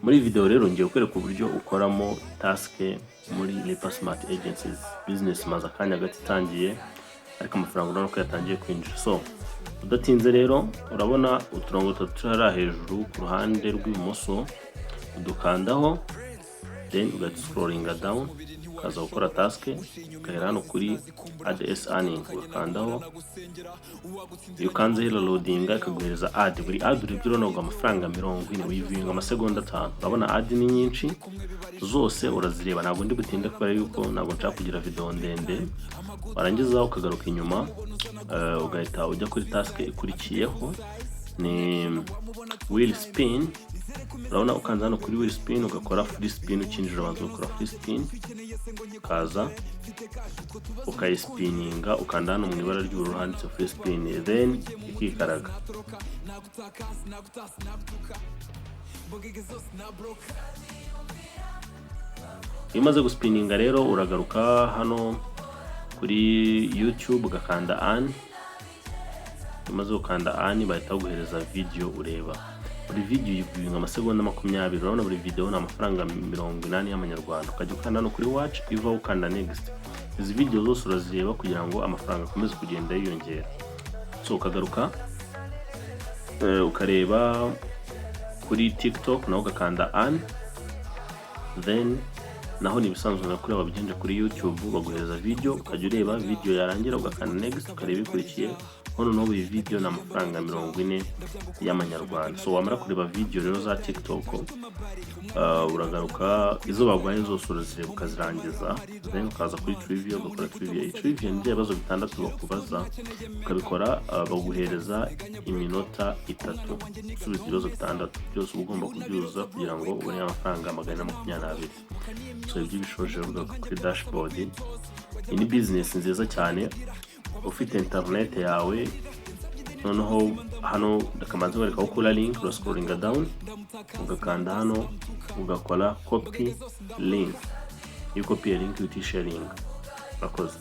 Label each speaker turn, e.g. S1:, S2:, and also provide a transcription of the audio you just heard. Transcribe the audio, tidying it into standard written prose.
S1: Muri video rero ngiye kwereka uburyo ukoramo task muri Lipa Smart Agencies business maze akanya gato itangiye, ariko amafaranga urabona ko yatangiye kwinjira. So udatinze rero urabona uturongo tutari hejuru ku ruhande rw'ibumoso, udukandaho, then ugahita scrollinga down ukaza gukora task, ukahera hano kuri ads earning ugakandaho. Iyo ukanze hero loading ikaguhereza ad, buri ad urebye no amafaranga 40 wivinga amasegonda 5. urabona ad ni nyinshi zose urazireba, ntabwo ndi butinde kubera yuko ntabwo nshaka kugira video ndende. Warangiza ukagaruka inyuma, ugahita ujya kuri task ikurikiyeho ni wheel spin. urabona ukanza hano kuri wheel spin ugakora free spin, ukinjira abanza ukora free spin, kaza ukayispininga, ukanda hano mu ibara ry'ubururu handitse free spin, then ikikaraga. Iyo umaze guspininga rero uragaruka hano kuri YouTube ugakanda an. Umaze gukanda an bahita baguhereza video ureba. Buri video yivinga amasegonda 20. urabona buri video ni amafaranga 80 y'amanyarwanda. Ukajya ukanda hano kuri watch, iva ukanda next. Izi video zose urazireba kugira ngo amafaranga akomeze kugenda yiyongera. So ukagaruka ukareba kuri TikTok naho ugakanda an, then naho ni bisanzwe na kuri ababigenje kuri YouTube baguhereza video, ukajya ureba video yarangira ugakanda next ukareba ikurikiye. Hano no buri video na amafaranga 40 y'amanyarwanda. So wamara kureba video rero za TikTok, uragaruka izo bagwaye zose urazireba ukazirangiza, then ukaza kuri trivia ugakora trivia. Trivia ni ibibazo 6 bakubaza, ukabikora baguhereza iminota 3 usubiza ibibazo 6 byose ugomba kubyuzuza kugira ngo ubone amafaranga 120. So ibyo bishoje uvuga kuri dashboard. Iyi ni business nziza cyane. Ufite internet yawe, noneho hano ndakamanze bareka ukora link, scrollinga down ugakanda hano ugakora copy link. Iyo copy link uti sharing. Bakoze.